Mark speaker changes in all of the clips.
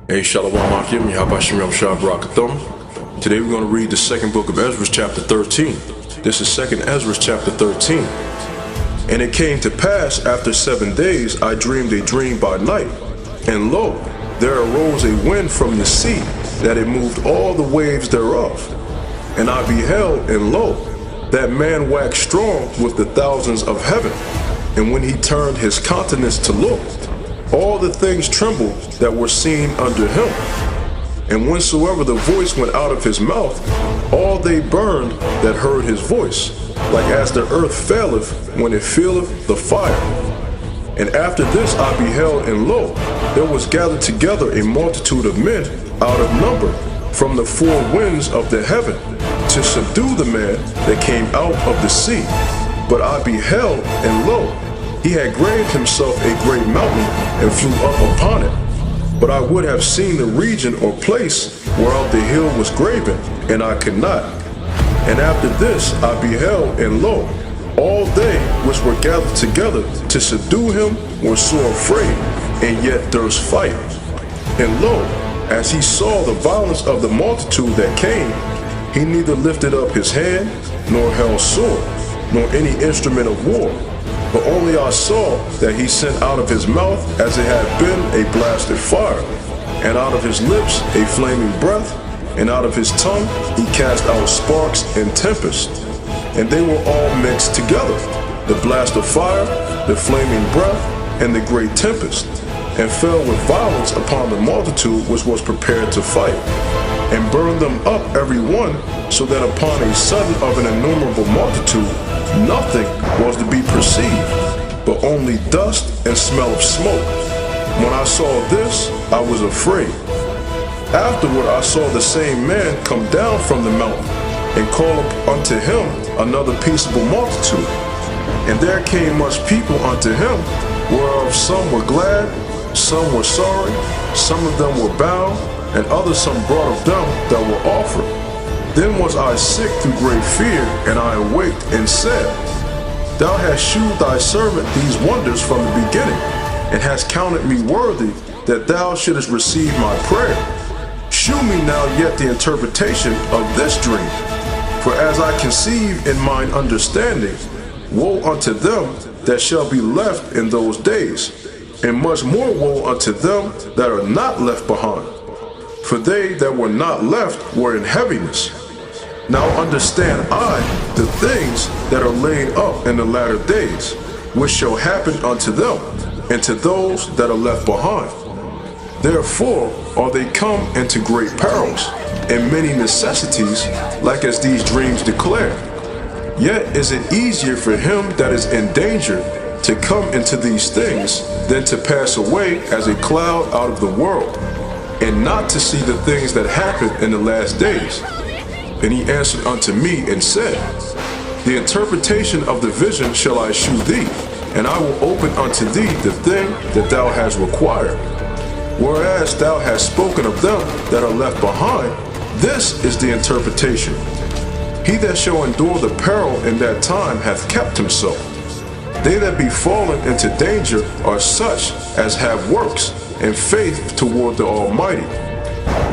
Speaker 1: Hey, Shalom Akim, Yahabashim Yahshua Barakathum. Today we're going to read the second book of Ezra, chapter 13. This is 2nd Ezra, chapter 13. And it came to pass, after 7 days, I dreamed a dream by night. And lo, there arose a wind from the sea, that it moved all the waves thereof. And I beheld, and lo, that man waxed strong with the thousands of heaven. And when he turned his countenance to look, all the things trembled that were seen under him. And whensoever the voice went out of his mouth, all they burned that heard his voice, like as the earth faileth when it feeleth the fire. And after this I beheld, and lo, there was gathered together a multitude of men out of number from the four winds of the heaven, to subdue the man that came out of the sea. But I beheld, and lo, he had graved himself a great mountain, and flew up upon it. But I would have seen the region or place whereof the hill was graven, and I could not. And after this I beheld, and lo, all they which were gathered together to subdue him were sore afraid, and yet durst fight. And lo, as he saw the violence of the multitude that came, he neither lifted up his hand, nor held sword, nor any instrument of war. But only I saw that he sent out of his mouth as it had been a blasted fire, and out of his lips a flaming breath, and out of his tongue he cast out sparks and tempest. And they were all mixed together, the blast of fire, the flaming breath, and the great tempest, and fell with violence upon the multitude which was prepared to fight, and burned them up every one, so that upon a sudden of an innumerable multitude nothing was to be perceived, but only dust and smell of smoke. When I saw this, I was afraid. Afterward I saw the same man come down from the mountain, and call up unto him another peaceable multitude. And there came much people unto him, whereof some were glad, some were sorry, some of them were bound, and others some brought of them that were offered. Then was I sick through great fear, and I awaked and said, Thou hast shewed thy servant these wonders from the beginning, and hast counted me worthy that thou shouldest receive my prayer. Shew me now yet the interpretation of this dream. For as I conceive in mine understanding, woe unto them that shall be left in those days, and much more woe unto them that are not left behind. For they that were not left were in heaviness. Now understand I the things that are laid up in the latter days, which shall happen unto them, and to those that are left behind. Therefore are they come into great perils, and many necessities, like as these dreams declare. Yet is it easier for him that is in danger to come into these things, than to pass away as a cloud out of the world, and not to see the things that happen in the last days. And he answered unto me and said, The interpretation of the vision shall I shew thee, and I will open unto thee the thing that thou hast required. Whereas thou hast spoken of them that are left behind, this is the interpretation. He that shall endure the peril in that time hath kept himself. They that be fallen into danger are such as have works and faith toward the Almighty.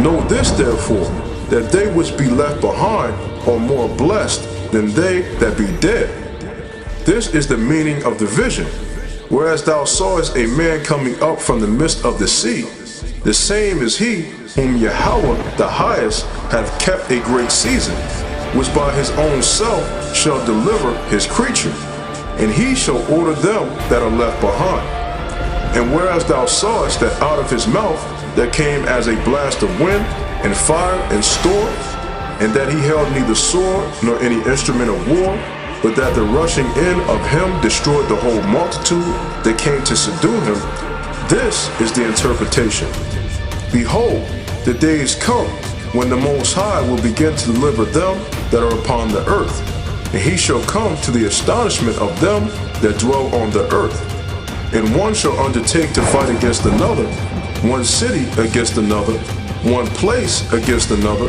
Speaker 1: Know this therefore, that they which be left behind are more blessed than they that be dead. This is the meaning of the vision. Whereas thou sawest a man coming up from the midst of the sea, the same is he whom Yahweh the highest hath kept a great season, which by his own self shall deliver his creature, and he shall order them that are left behind. And whereas thou sawest that out of his mouth there came as a blast of wind, and fire and storm, and that he held neither sword nor any instrument of war, but that the rushing in of him destroyed the whole multitude that came to subdue him, this is the interpretation. Behold, the days come when the Most High will begin to deliver them that are upon the earth, and he shall come to the astonishment of them that dwell on the earth. And one shall undertake to fight against another, one city against another, one place against another,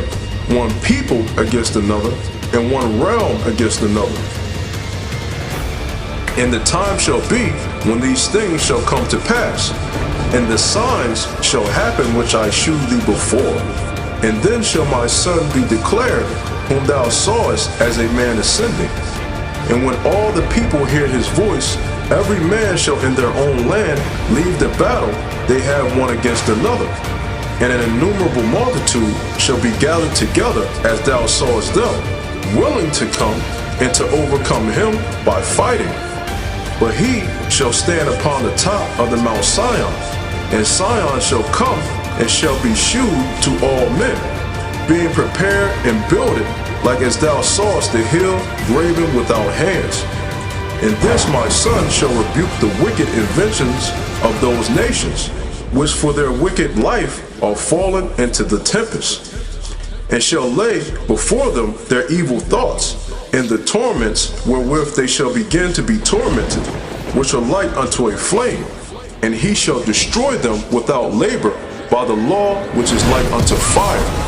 Speaker 1: one people against another, and one realm against another. And the time shall be when these things shall come to pass, and the signs shall happen which I shew thee before. And then shall my son be declared, whom thou sawest as a man ascending. And when all the people hear his voice, every man shall in their own land leave the battle they have one against another. And an innumerable multitude shall be gathered together as thou sawest them, willing to come and to overcome him by fighting. But he shall stand upon the top of the Mount Sion, and Sion shall come and shall be shewed to all men, being prepared and builded like as thou sawest the hill graven without hands. And this my son shall rebuke the wicked inventions of those nations, which for their wicked life are fallen into the tempest, and shall lay before them their evil thoughts, and the torments wherewith they shall begin to be tormented, which are like unto a flame, and he shall destroy them without labor by the law which is like unto fire.